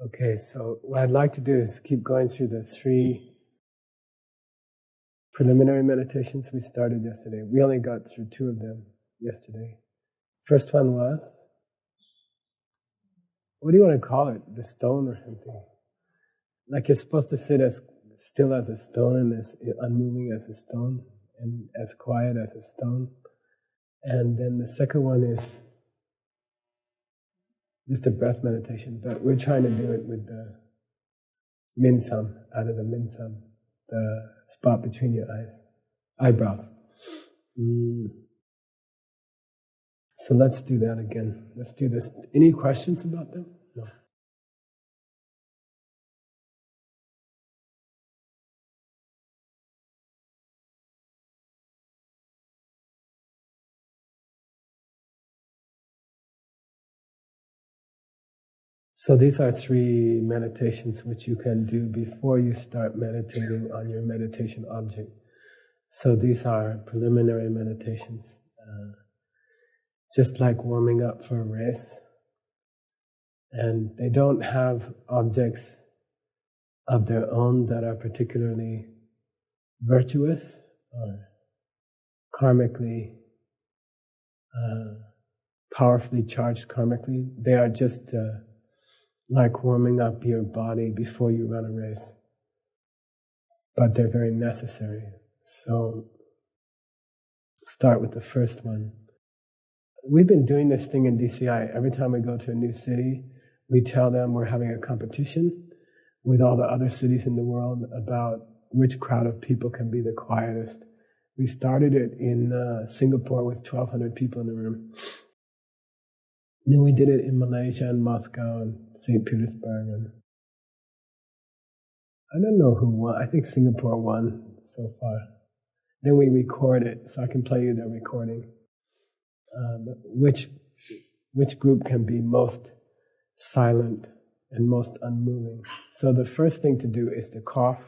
Okay, so what I'd like to do is keep going through the 3 preliminary meditations we started yesterday. We only got through 2 of them yesterday. First one was, what do you want to call it? The stone or something? Like you're supposed to sit as still as a stone and as unmoving as a stone and as quiet as a stone. And then the second one is just a breath meditation, but we're trying to do it with the minsam, out of the minsam, the spot between your eyebrows. So let's do that again. Let's do this. Any questions about them? No. So these are 3 meditations which you can do before you start meditating on your meditation object. So these are preliminary meditations, just like warming up for a race. And they don't have objects of their own that are particularly virtuous or karmically, powerfully charged karmically. They are just like warming up your body before you run a race. But they're very necessary. So start with the first one. We've been doing this thing in DCI. Every time we go to a new city, we tell them we're having a competition with all the other cities in the world about which crowd of people can be the quietest. We started it in Singapore with 1,200 people in the room. Then we did it in Malaysia and Moscow and St. Petersburg. And I don't know who won. I think Singapore won so far. Then we record it, so I can play you the recording. Which group can be most silent and most unmoving. So the first thing to do is to cough,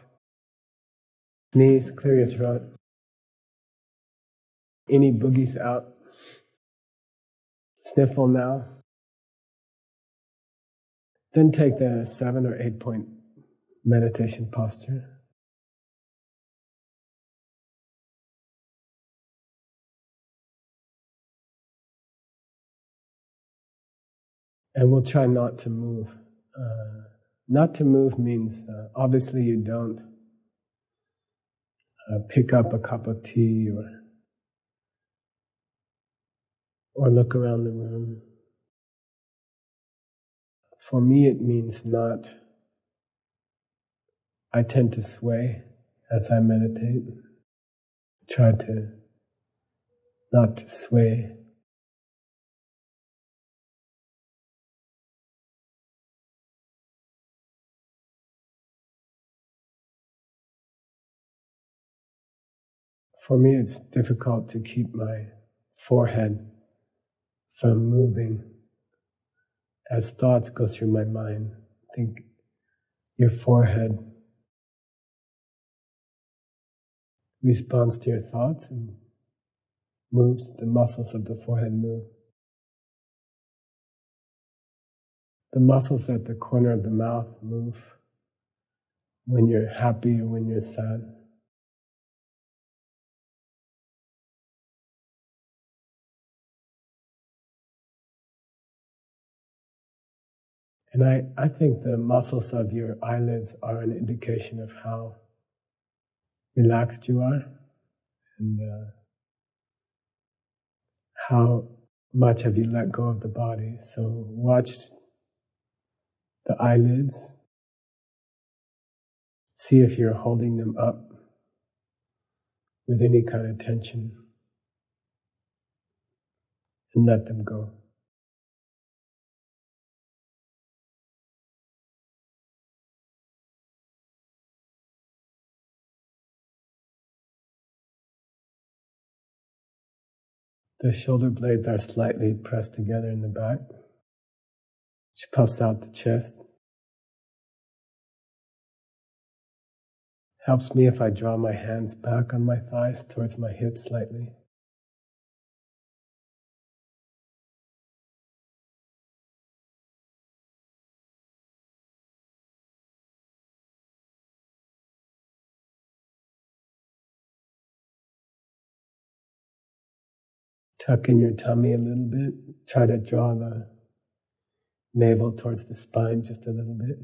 sneeze, clear your throat, any boogies out, sniffle now. Then take the 7 or 8 point meditation posture. And we'll try not to move. Not to move means, obviously you don't pick up a cup of tea or look around the room. For me it means not, I tend to sway as I meditate. Try to not to sway. For me, it's difficult to keep my forehead from moving as thoughts go through my mind. I think your forehead responds to your thoughts and moves, the muscles of the forehead move. The muscles at the corner of the mouth move when you're happy or when you're sad. And I think the muscles of your eyelids are an indication of how relaxed you are and how much have you let go of the body. So watch the eyelids. See if you're holding them up with any kind of tension and let them go. The shoulder blades are slightly pressed together in the back, which puffs out the chest. Helps me if I draw my hands back on my thighs towards my hips slightly. Tuck in your tummy a little bit. Try to draw the navel towards the spine just a little bit.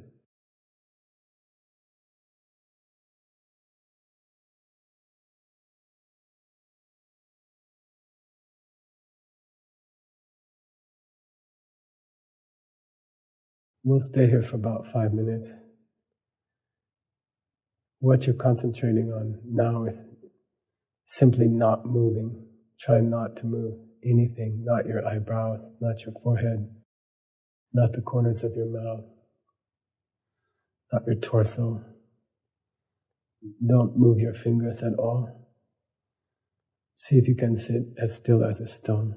We'll stay here for about 5 minutes. What you're concentrating on now is simply not moving. Try not to move anything, not your eyebrows, not your forehead, not the corners of your mouth, not your torso. Don't move your fingers at all. See if you can sit as still as a stone.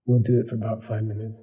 We'll do it for about 5 minutes.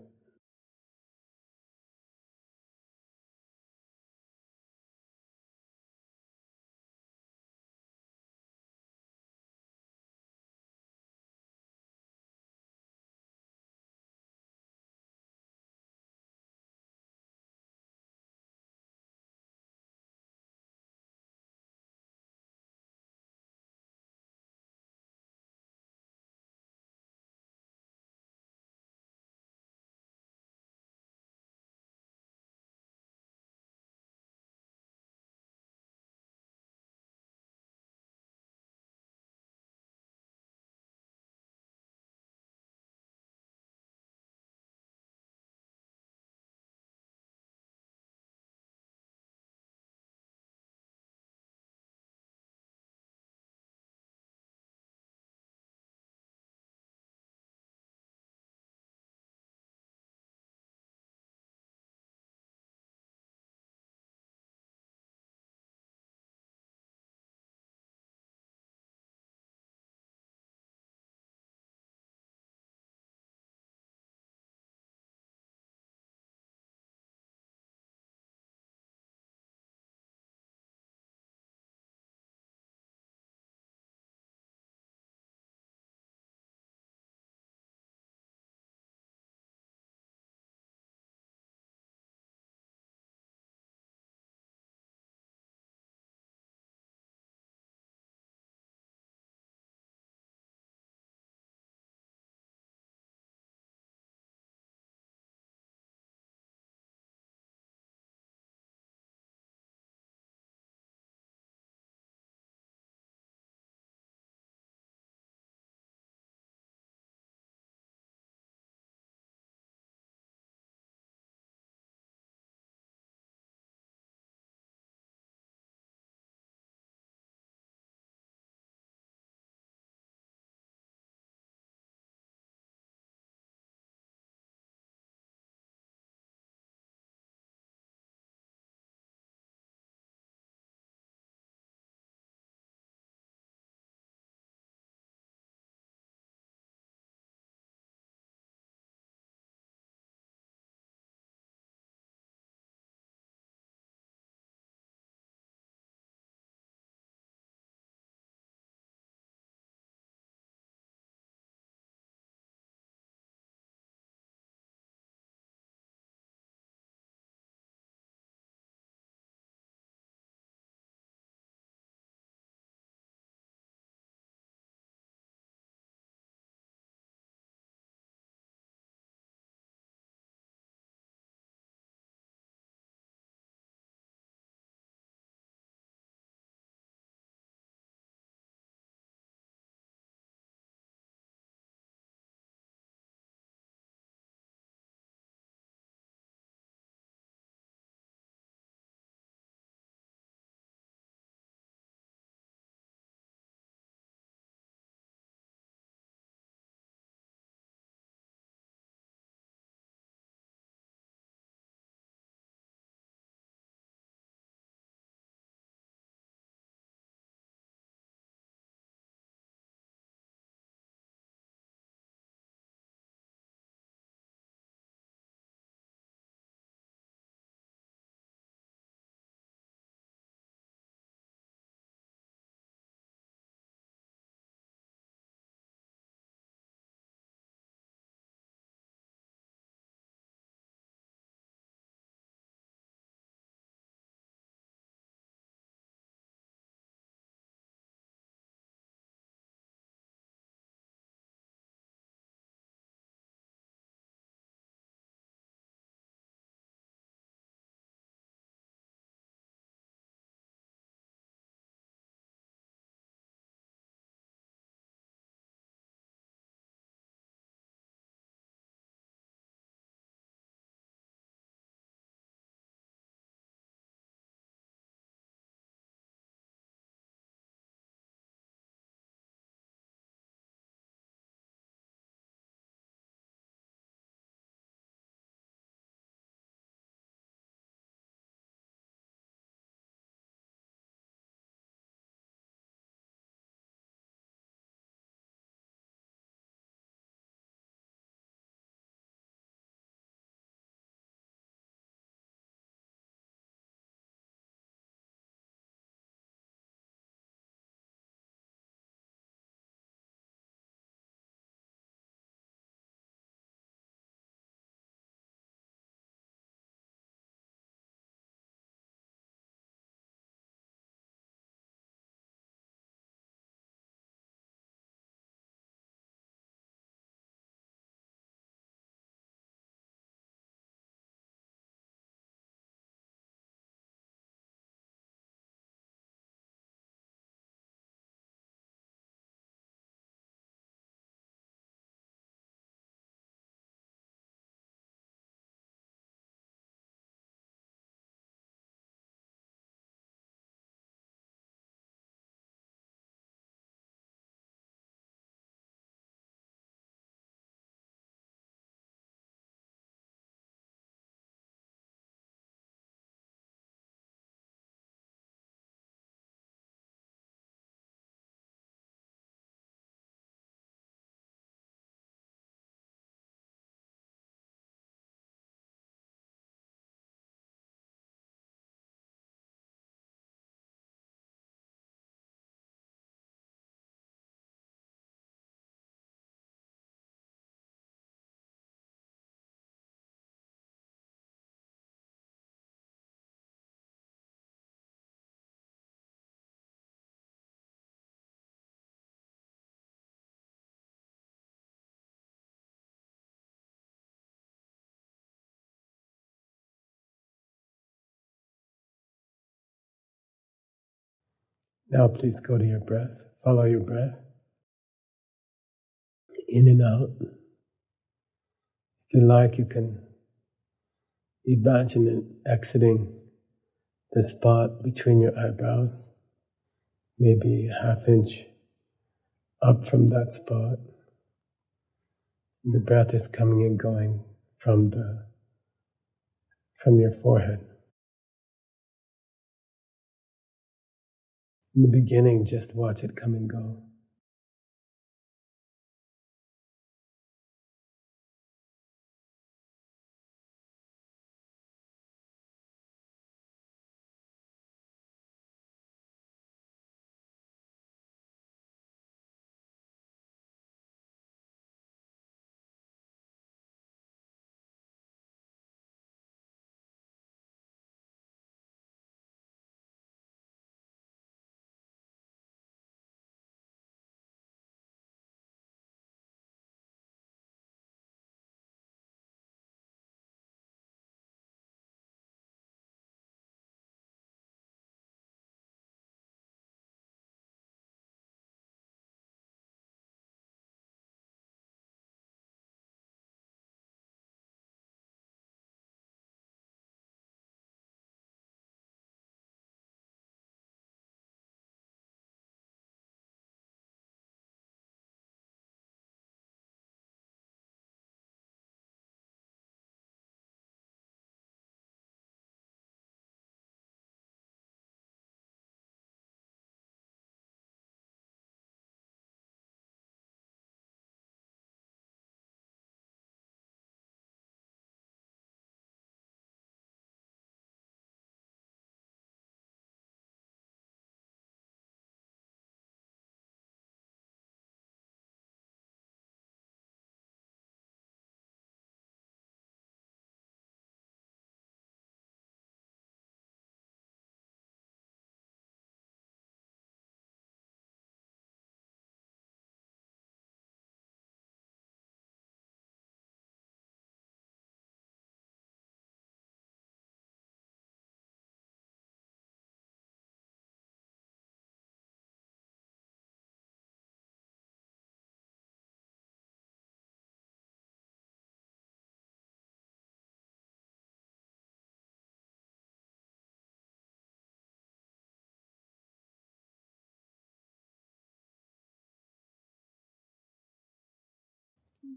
Now please go to your breath. Follow your breath. In and out. If you like, you can imagine it exiting the spot between your eyebrows, maybe a half inch up from that spot. And the breath is coming and going from your forehead. In the beginning, just watch it come and go.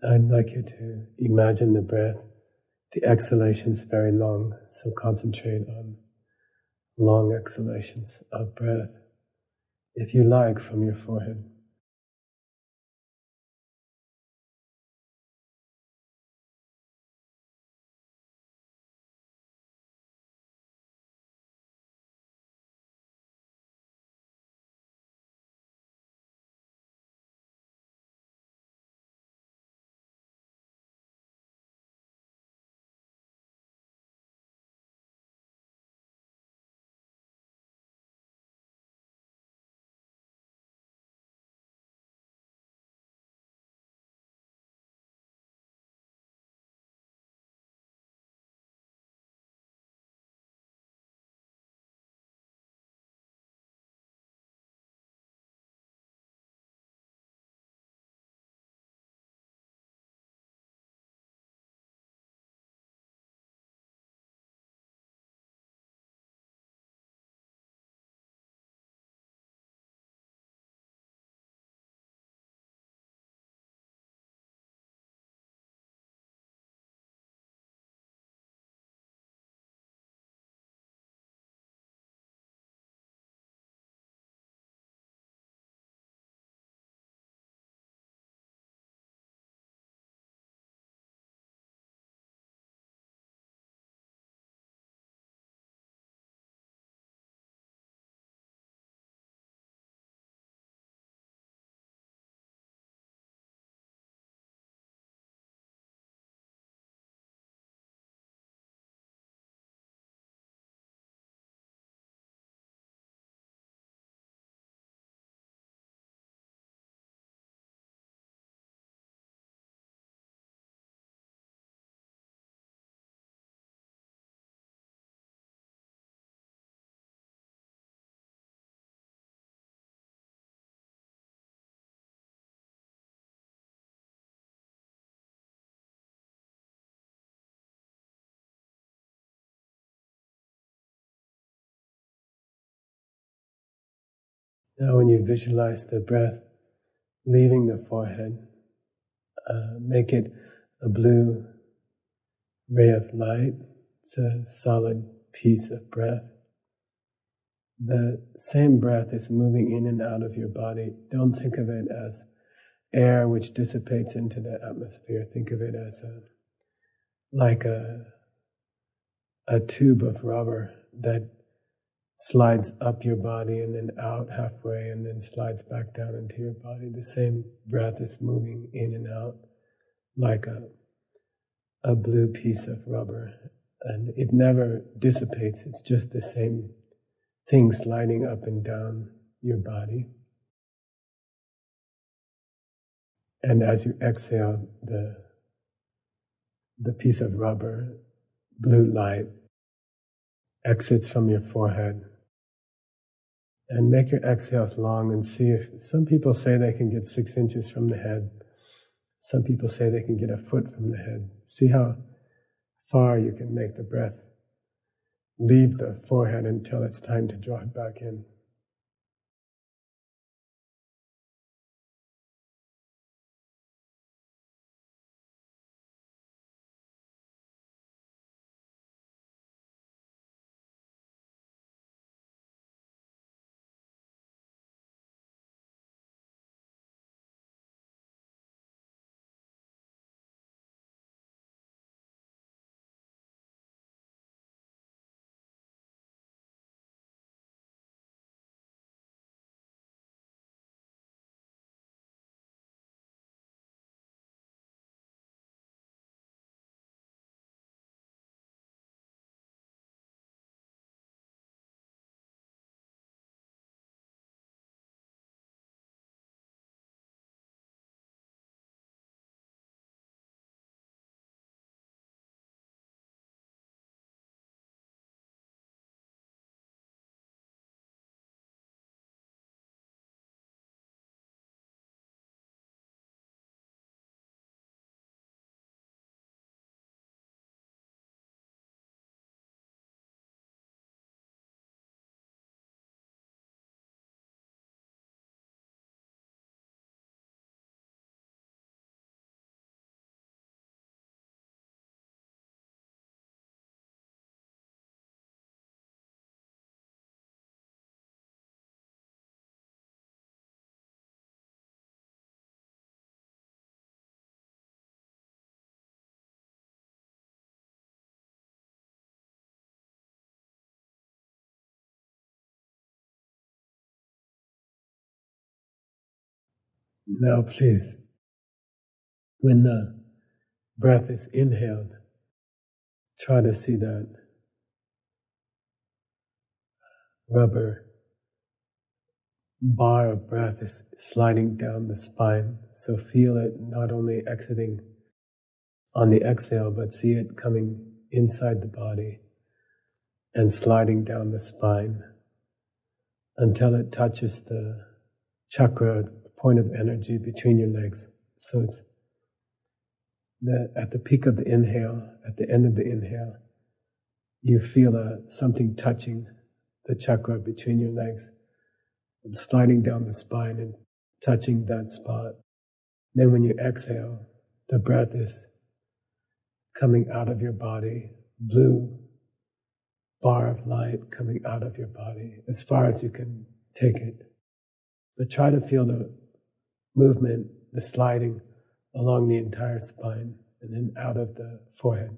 I'd like you to imagine the breath. The exhalation is very long, so concentrate on long exhalations of breath, if you like, from your forehead. Now when you visualize the breath leaving the forehead, make it a blue ray of light. It's a solid piece of breath. The same breath is moving in and out of your body. Don't think of it as air which dissipates into the atmosphere. Think of it as like a tube of rubber that slides up your body and then out halfway and then slides back down into your body. The same breath is moving in and out like a blue piece of rubber. And it never dissipates. It's just the same thing sliding up and down your body. And as you exhale, the piece of rubber, blue light, exits from your forehead. And make your exhales long and see if, some people say they can get 6 inches from the head. Some people say they can get a foot from the head. See how far you can make the breath leave the forehead until it's time to draw it back in. Now please, when the breath is inhaled, try to see that rubber bar of breath is sliding down the spine. So feel it not only exiting on the exhale, but see it coming inside the body and sliding down the spine until it touches the chakra, point of energy between your legs. So it's at the peak of the inhale, at the end of the inhale, you feel something touching the chakra between your legs, sliding down the spine and touching that spot. Then when you exhale, the breath is coming out of your body, blue bar of light coming out of your body as far as you can take it. But try to feel the movement, the sliding along the entire spine and then out of the forehead.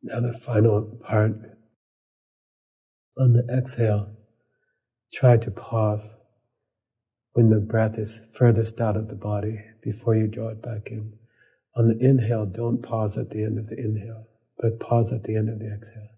Now the final part. On the exhale, try to pause when the breath is furthest out of the body before you draw it back in. On the inhale, don't pause at the end of the inhale, but pause at the end of the exhale.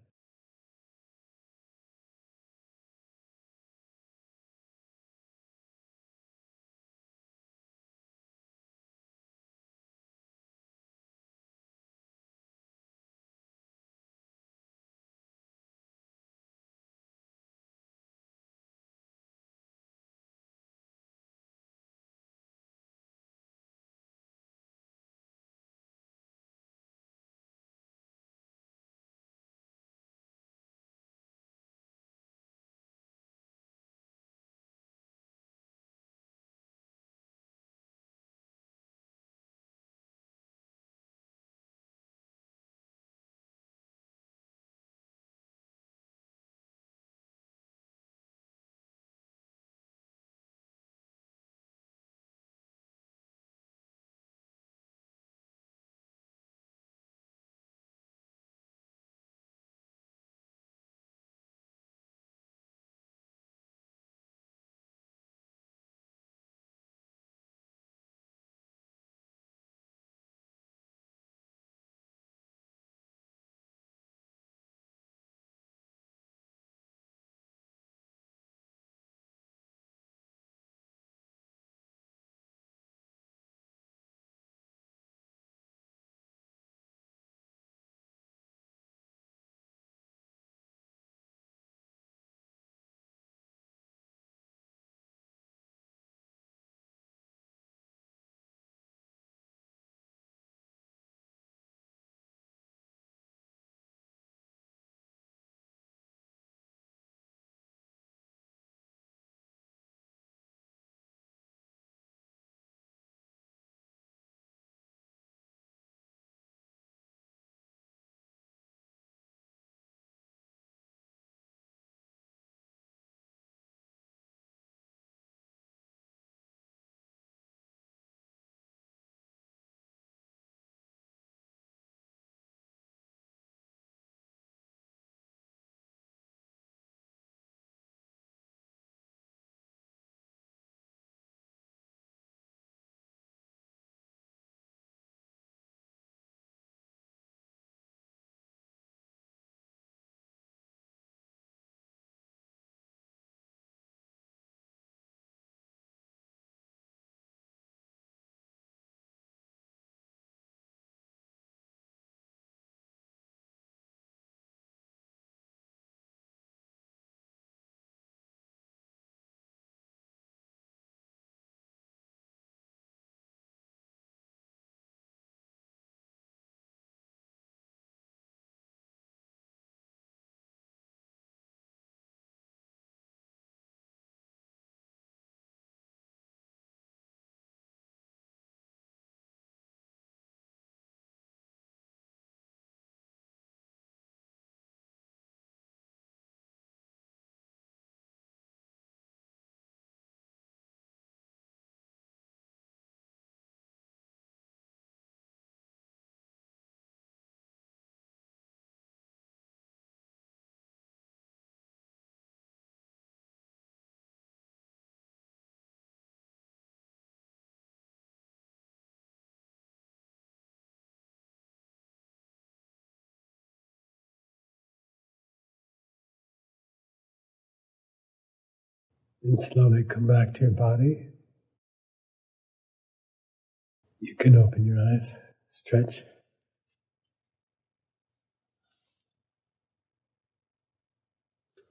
And slowly come back to your body. You can open your eyes, stretch.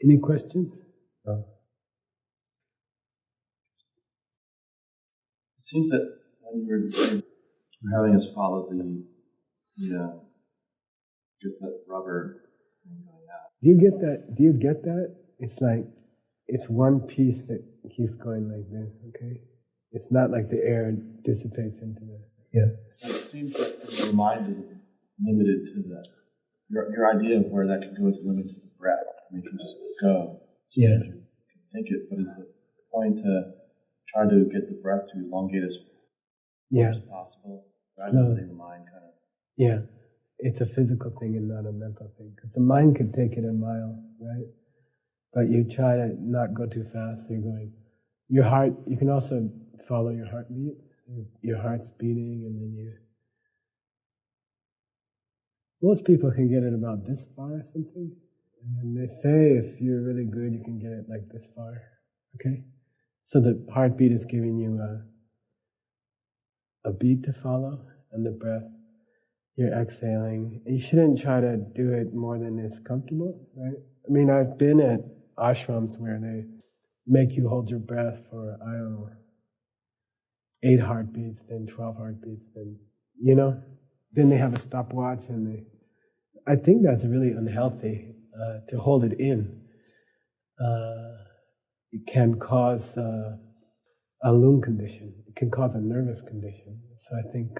Any questions? No. It seems that when you're having us follow just that rubber thing going out. Do you get that? Do you get that? It's like, it's one piece that keeps going like this, okay? It's not like the air dissipates into the, yeah. And it seems that your mind is limited to that. Your idea of where that could go is limited to the breath. I mean, it can just go. So Yeah. you can think it, but is the point to try to get the breath to elongate as much as possible, rather than letting the mind kind of... Yeah. it's a physical thing and not a mental thing. Because the mind could take it a mile, right? But you try to not go too fast. So you're going. Your heart. You can also follow your heartbeat. Your heart's beating, and then you. Most people can get it about this far or something. And then they say if you're really good, you can get it like this far. Okay? So the heartbeat is giving you a beat to follow, and the breath, you're exhaling. And you shouldn't try to do it more than is comfortable, right? I mean, I've been at ashrams where they make you hold your breath for, 8 heartbeats, then 12 heartbeats, then, then they have a stopwatch, and I think that's really unhealthy to hold it in. It can cause a lung condition. It can cause a nervous condition. So I think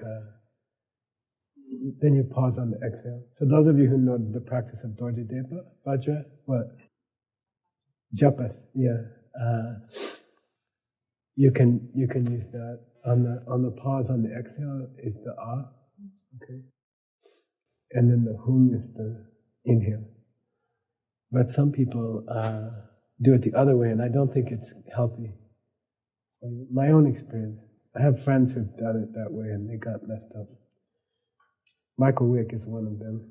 then you pause on the exhale. So those of you who know the practice of Dorje Depa, Vajra, what? Japas, yeah. You can use that. On the pause on the exhale is the ah, okay? And then the hum is the inhale. But some people do it the other way, and I don't think it's healthy. My own experience. I have friends who've done it that way, and they got messed up. Michael Wick is one of them.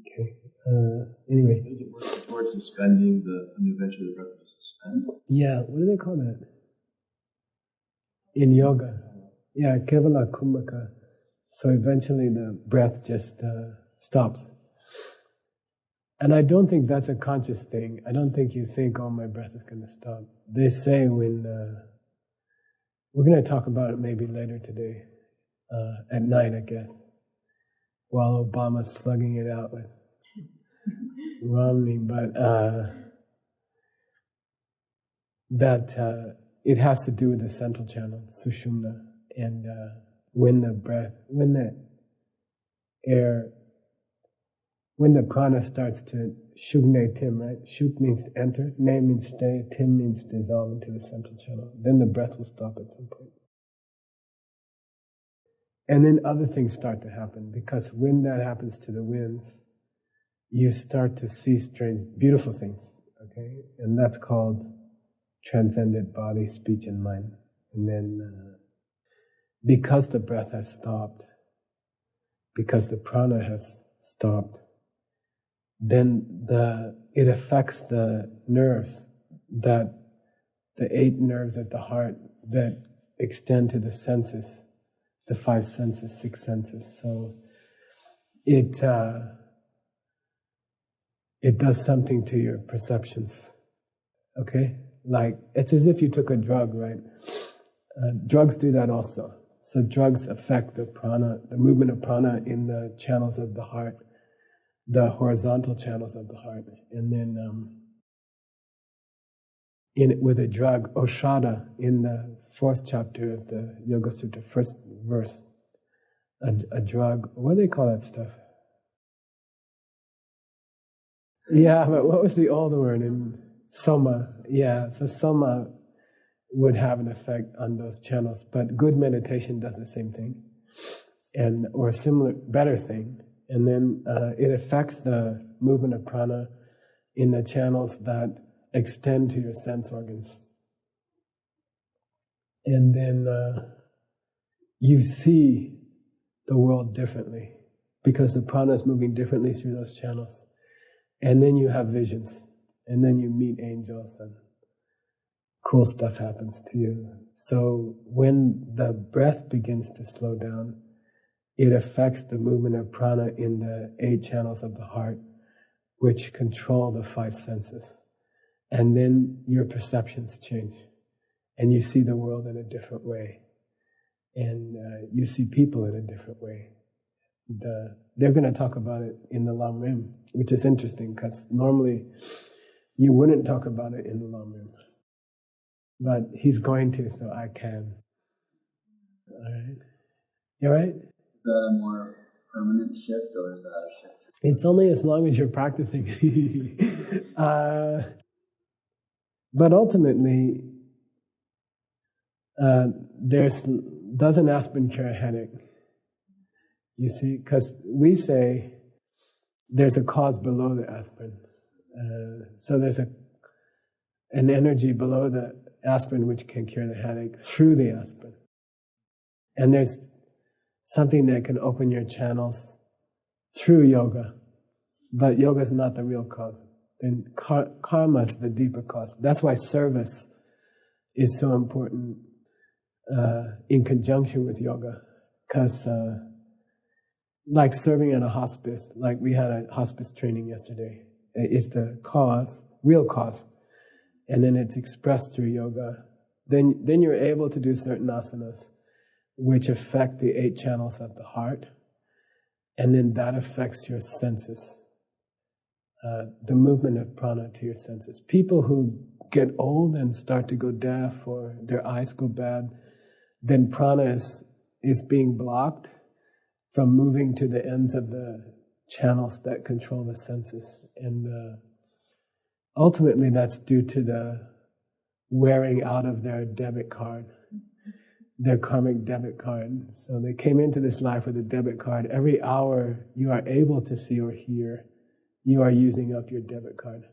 Okay. Anyway. Does it work towards suspending eventually the breath to suspend? Yeah. What do they call that? In yoga. Yeah, Kevala Kumbhaka. So eventually the breath just stops. And I don't think that's a conscious thing. I don't think you think, oh, my breath is going to stop. They say when, we're going to talk about it maybe later today, at night, I guess, while Obama's slugging it out with Romney, but that it has to do with the central channel, Sushumna, and when the prana starts to shugne tim, right? Shuk means to enter, ne means stay, tim means dissolve into the central channel. Then the breath will stop at some point. And then other things start to happen, because when that happens to the winds, you start to see strange, beautiful things, okay? And that's called transcendent body, speech, and mind. And then, because the breath has stopped, because the prana has stopped, then it affects the nerves, the 8 nerves at the heart that extend to the senses, the 5 senses, 6 senses. So it does something to your perceptions, okay? Like, it's as if you took a drug, right? Drugs do that also. So drugs affect the prana, the movement of prana in the channels of the heart, the horizontal channels of the heart. And then with a drug, Oshada, in the 4th chapter of the Yoga Sutra, 1st verse, a drug, what do they call that stuff? Yeah, but what was the older word? In Soma. Yeah, so Soma would have an effect on those channels, but good meditation does the same thing, or a similar, better thing. And then it affects the movement of prana in the channels that extend to your sense organs. And then you see the world differently, because the prana is moving differently through those channels. And then you have visions, and then you meet angels, and cool stuff happens to you. So when the breath begins to slow down, it affects the movement of prana in the 8 channels of the heart, which control the 5 senses. And then your perceptions change, and you see the world in a different way, and you see people in a different way. They're going to talk about it in the Lam Rim, which is interesting, because normally you wouldn't talk about it in the Lam Rim. But he's going to, so I can. All right? You all right? Is that a more permanent shift, or is that a shift? It's only as long as you're practicing. But ultimately, does an aspirin cure a headache? You see, because we say there's a cause below the aspirin. So there's an energy below the aspirin which can cure the headache through the aspirin. And there's something that can open your channels through yoga. But yoga is not the real cause. Then karma is the deeper cause. That's why service is so important in conjunction with yoga. Because like serving at a hospice, like we had a hospice training yesterday, is the cause, real cause. And then it's expressed through yoga. Then you're able to do certain asanas which affect the 8 channels of the heart. And then that affects your senses. The movement of prana to your senses. People who get old and start to go deaf or their eyes go bad, then prana is being blocked from moving to the ends of the channels that control the senses. And ultimately that's due to the wearing out of their debit card, their karmic debit card. So they came into this life with a debit card. Every hour you are able to see or hear, you are using up your debit card.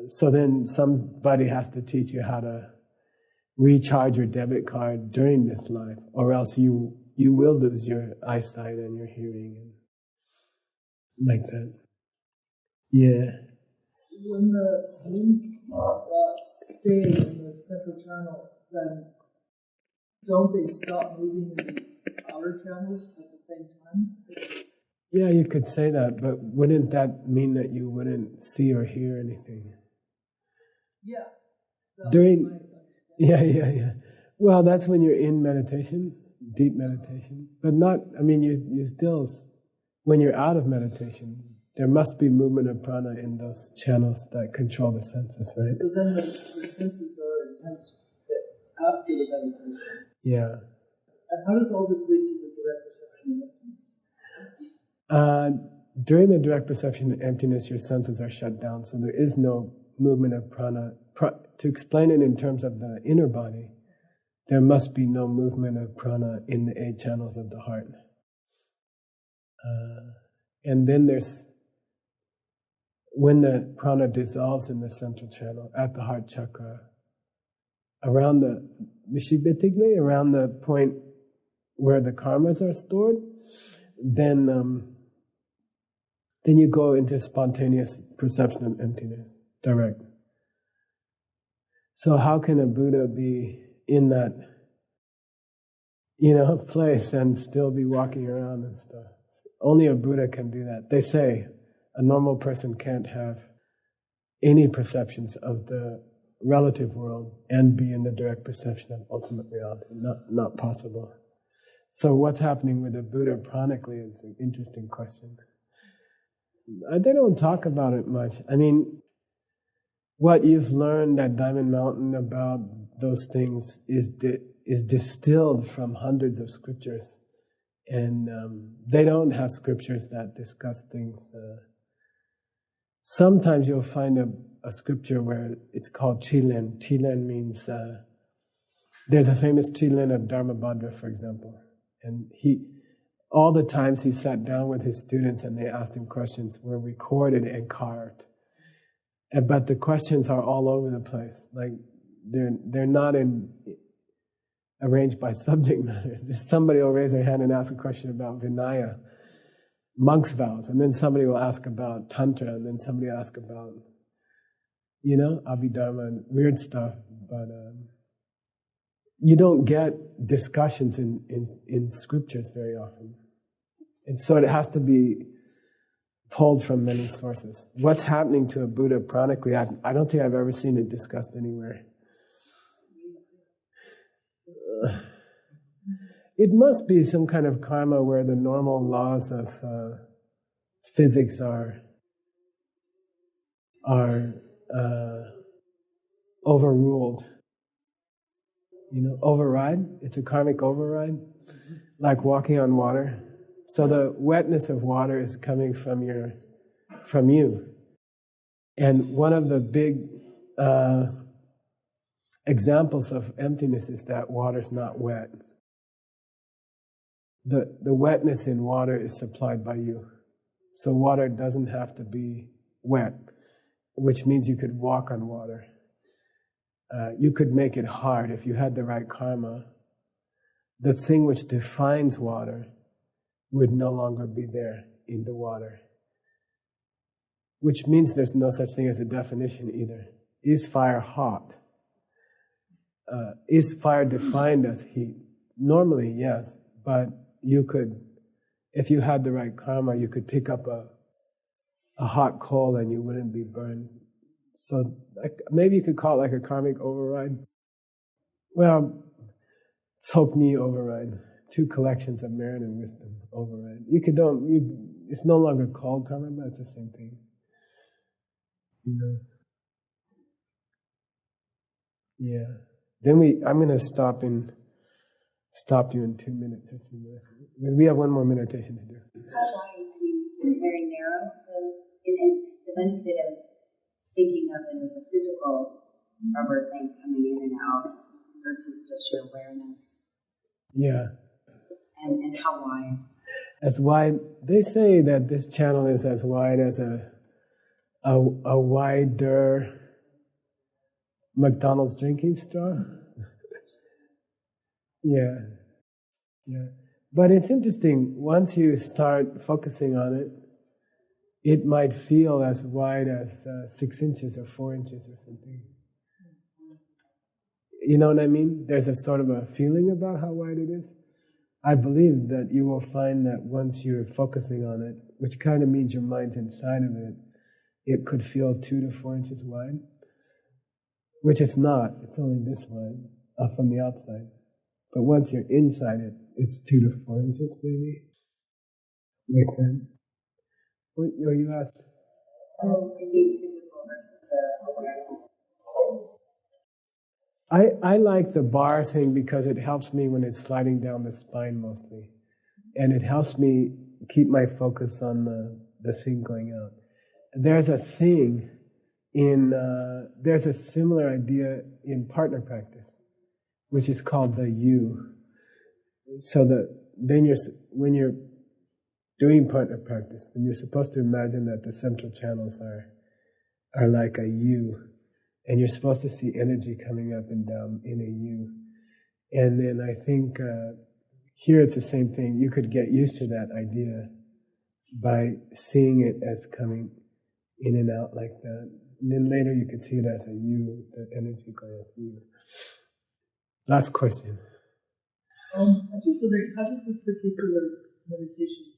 So then somebody has to teach you how to recharge your debit card during this life, or else you will lose your eyesight and your hearing, and like that. Yeah. When the beings stay in the central channel, then don't they stop moving in the outer channels at the same time? Yeah, you could say that, but wouldn't that mean that you wouldn't see or hear anything? Yeah. Yeah. Well, that's when you're in meditation, deep meditation. But not, I mean, you still, when you're out of meditation, there must be movement of prana in those channels that control the senses, right? So then the senses are enhanced after the meditation. Yeah. And how does all this lead to the direct perception of emptiness? During the direct perception of emptiness, your senses are shut down, so there is no movement of prana. To explain it in terms of the inner body, there must be no movement of prana in the 8 channels of the heart. And then there's, when the prana dissolves in the central channel, at the heart chakra, around the Vishibbhatigne, around the point where the karmas are stored, then you go into spontaneous perception of emptiness, direct. So how can a Buddha be in that, place and still be walking around and stuff? Only a Buddha can do that. They say a normal person can't have any perceptions of the relative world and be in the direct perception of ultimate reality. Not possible. So what's happening with the Buddha pranically is an interesting question. They don't talk about it much. I mean, what you've learned at Diamond Mountain about those things is distilled from hundreds of scriptures. And they don't have scriptures that discuss things. Sometimes you'll find a scripture where it's called Chilen. Chilen means, there's a famous Chilen of Dharmabhadra, for example. And all the times he sat down with his students and they asked him questions were recorded and carved. But the questions are all over the place. Like, they're not arranged by subject matter. Just somebody will raise their hand and ask a question about Vinaya, monk's vows, and then somebody will ask about Tantra, and then somebody will ask about, Abhidharma and weird stuff. But you don't get discussions in scriptures very often. And so it has to be pulled from many sources. What's happening to a Buddha pranically, I don't think I've ever seen it discussed anywhere. It must be some kind of karma where the normal laws of physics are overruled. Override. It's a karmic override, like walking on water. So the wetness of water is coming from you. And one of the big examples of emptiness is that water's not wet. the wetness in water is supplied by you. So water doesn't have to be wet, which means you could walk on water. You could make it hard if you had the right karma. The thing which defines water would no longer be there in the water. Which means there's no such thing as a definition either. Is fire hot? Is fire defined as heat? Normally, yes, but you could, if you had the right karma, you could pick up a hot coal and you wouldn't be burned. So maybe you could call it like a karmic override. Well, Tsokni override. 2 collections of merit and wisdom override. It's no longer called karma, but it's the same thing. You know. Yeah. Then I'm going to stop you in 2 minutes or 3 minutes. We have one more meditation to do. It's very narrow. And the benefit of thinking of it as a physical rubber thing coming in and out versus just your awareness. Yeah. And how wide? As wide. They say that this channel is as wide as a wider McDonald's drinking straw. Yeah. But it's interesting, once you start focusing on it, it might feel as wide as 6 inches or 4 inches or something. You know what I mean? There's a sort of a feeling about how wide it is. I believe that you will find that once you're focusing on it, which kind of means your mind's inside of it, it could feel 2 to 4 inches wide. Which it's not. It's only this wide from the outside. But once you're inside it, it's 2 to 4 inches maybe. Like that. What you asked? Being physical versus awareness. I like the bar thing because it helps me when it's sliding down the spine mostly. And it helps me keep my focus on the thing going out. There's a thing there's a similar idea in partner practice, which is called the you. So when you're doing partner practice, then you're supposed to imagine that the central channels are like a U, and you're supposed to see energy coming up and down in a U. And then I think here it's the same thing. You could get used to that idea by seeing it as coming in and out like that. And then later you could see it as a U, the energy going as a U. Last question. I'm just wondering, how does this particular meditation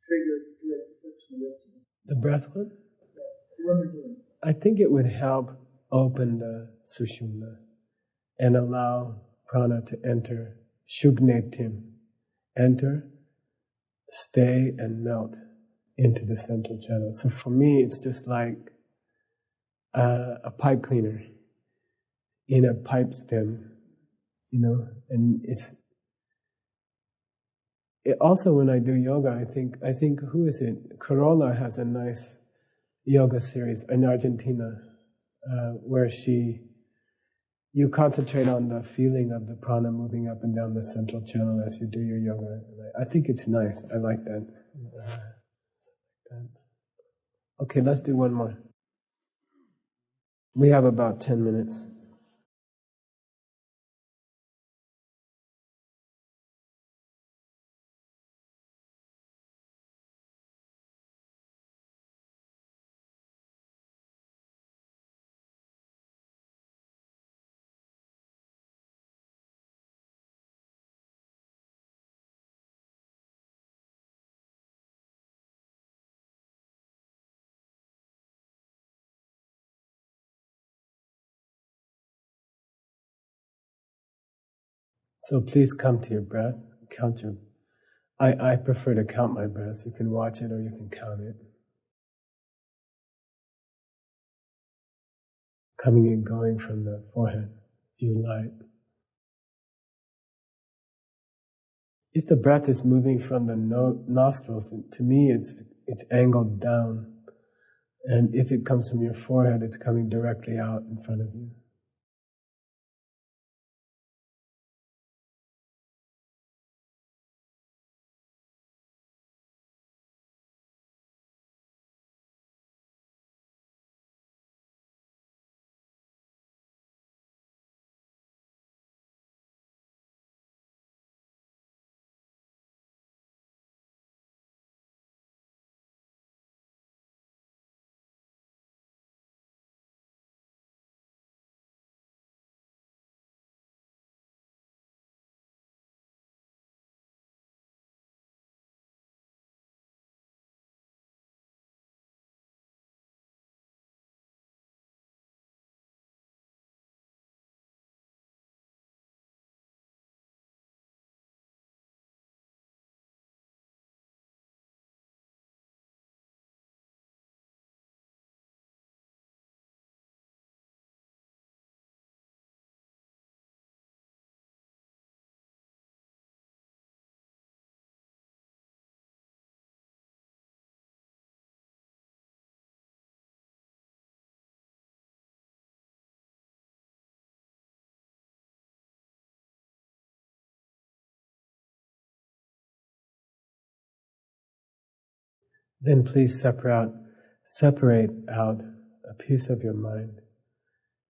trigger direct perception of emptiness? The breath one? Yeah, what we're doing. I think it would help open the sushumna and allow prana to enter, shugnetim, enter, stay, and melt into the central channel. So for me, it's just like a pipe cleaner in a pipe stem, and also when I do yoga, I think who is it? Carola has a nice yoga series in Argentina, where you concentrate on the feeling of the prana moving up and down the central channel as you do your yoga. I think it's nice. I like that. Okay, let's do one more. We have about 10 minutes. So please come to your breath. Count your. I prefer to count my breaths. You can watch it or you can count it. Coming and going from the forehead, you light. If the breath is moving from the nostrils, to me it's angled down. And if it comes from your forehead, it's coming directly out in front of you. then please separate out a piece of your mind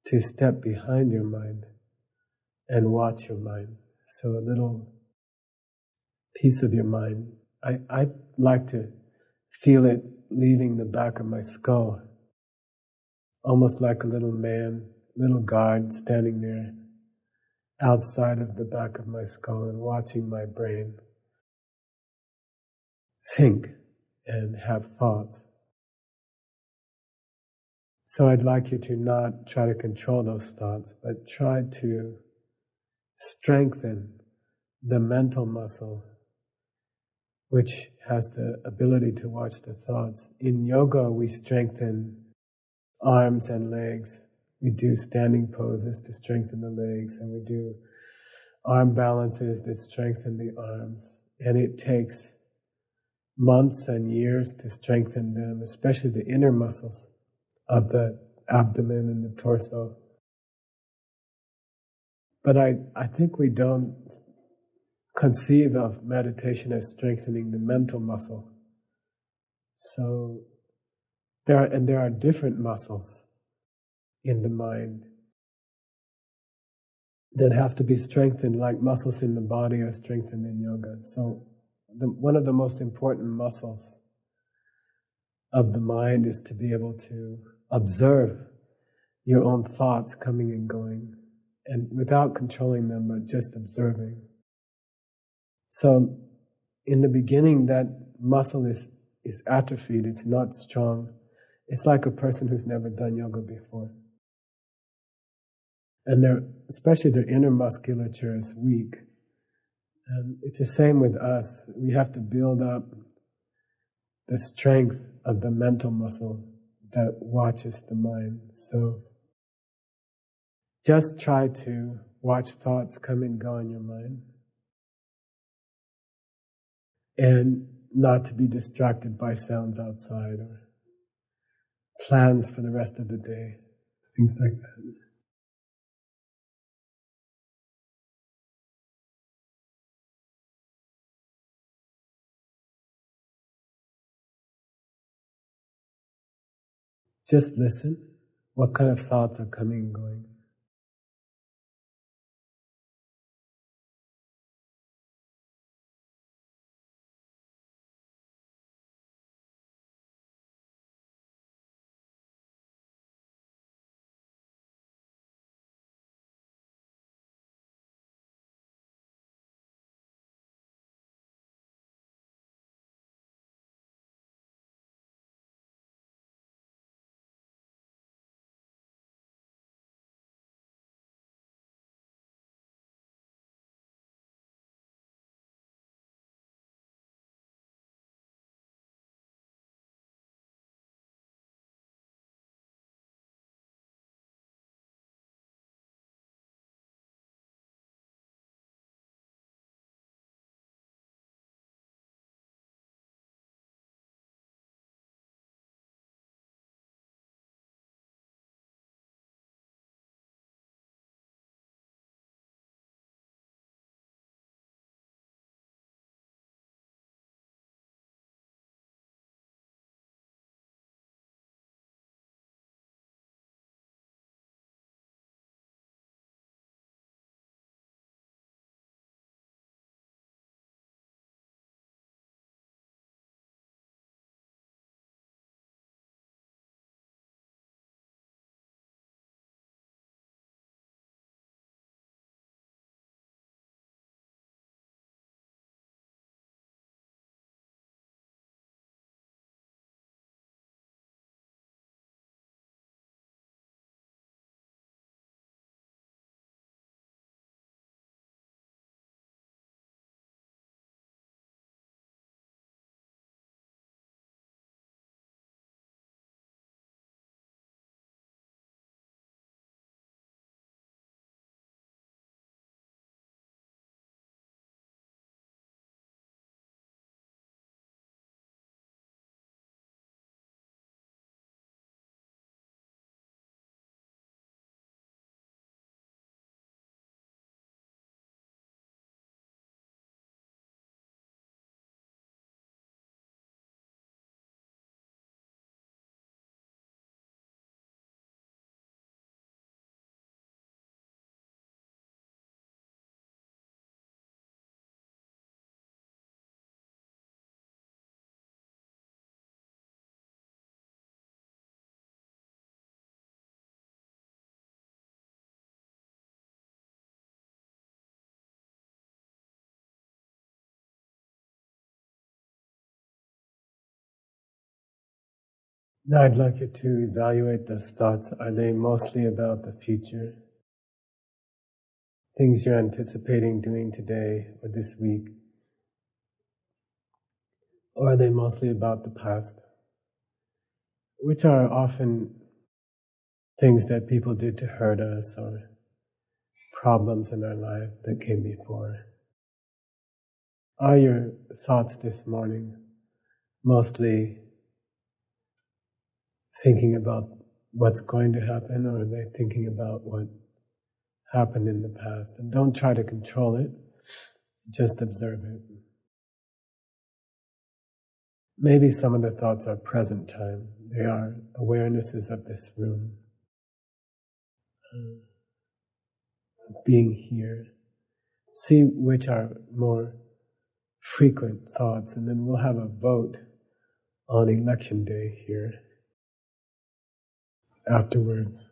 to step behind your mind and watch your mind. So a little piece of your mind. I like to feel it leaving the back of my skull, almost like a little man, little guard standing there outside of the back of my skull and watching my brain think and have thoughts. So I'd like you to not try to control those thoughts, but try to strengthen the mental muscle, which has the ability to watch the thoughts. In yoga, we strengthen arms and legs. We do standing poses to strengthen the legs, and we do arm balances that strengthen the arms. And it takes months and years to strengthen them, especially the inner muscles of the abdomen and the torso. But I think we don't conceive of meditation as strengthening the mental muscle. So there are different muscles in the mind that have to be strengthened, like muscles in the body are strengthened in yoga. So one of the most important muscles of the mind is to be able to observe your own thoughts coming and going, and without controlling them, but just observing. So in the beginning, that muscle is atrophied, it's not strong. It's like a person who's never done yoga before. And especially their inner musculature is weak. And it's the same with us. We have to build up the strength of the mental muscle that watches the mind. So just try to watch thoughts come and go in your mind, and not to be distracted by sounds outside or plans for the rest of the day, things like that. Just listen. What kind of thoughts are coming and going? Now I'd like you to evaluate those thoughts. Are they mostly about the future? Things you're anticipating doing today or this week? Or are they mostly about the past? Which are often things that people did to hurt us or problems in our life that came before. Are your thoughts this morning mostly thinking about what's going to happen, or are they thinking about what happened in the past? And don't try to control it, just observe it. Maybe some of the thoughts are present time. They are awarenesses of this room, being here. See which are more frequent thoughts, and then we'll have a vote on election day here afterwards.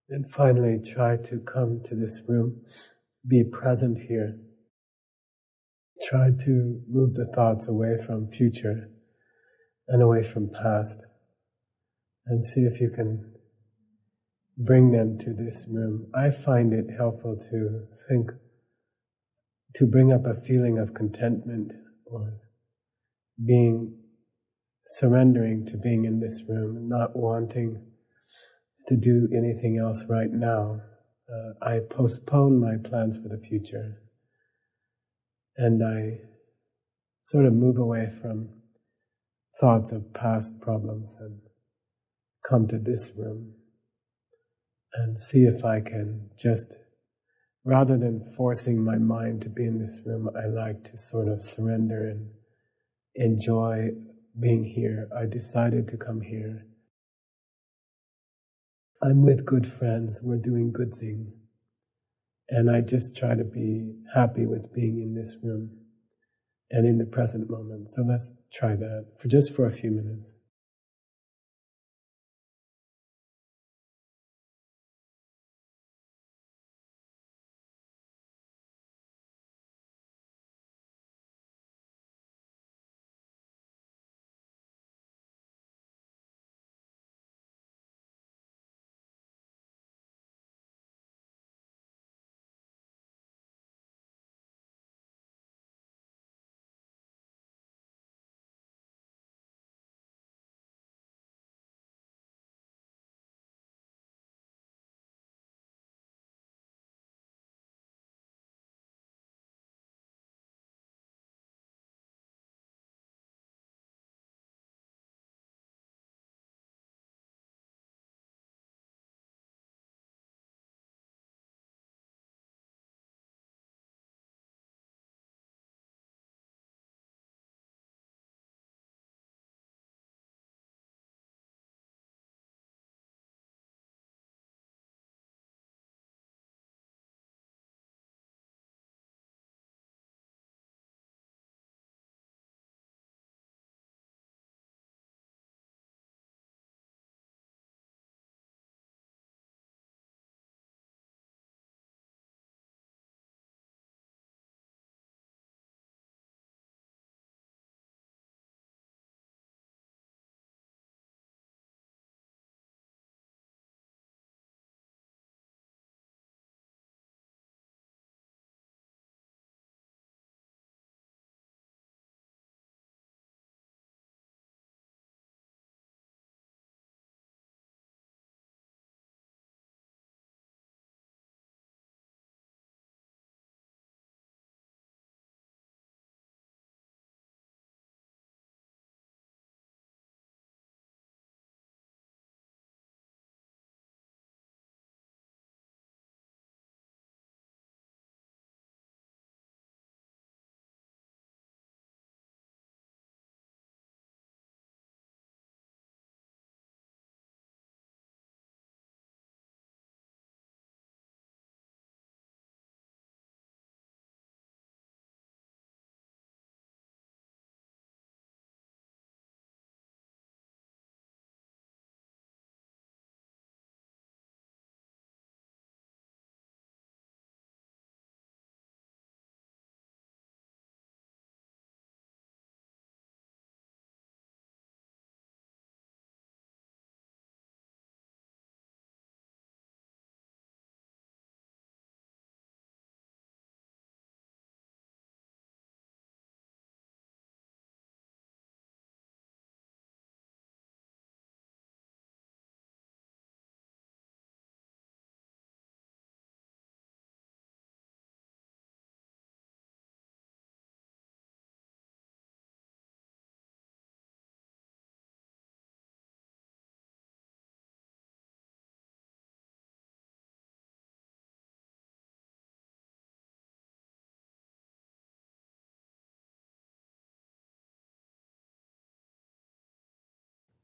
And finally, try to come to this room, be present here. Try to move the thoughts away from future and away from past, and see if you can bring them to this room. I find it helpful to think, to bring up a feeling of contentment or surrendering to being in this room, not wanting to do anything else right now. I postpone my plans for the future, and I sort of move away from thoughts of past problems and come to this room and see if I can just, rather than forcing my mind to be in this room, I like to sort of surrender and enjoy being here. I decided to come here. I'm with good friends, we're doing good things. And I just try to be happy with being in this room and in the present moment. So let's try that for a few minutes.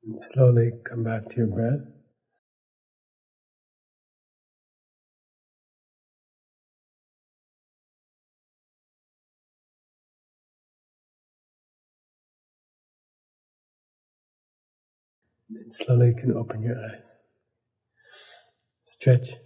And slowly come back to your breath. And slowly you can open your eyes. Stretch.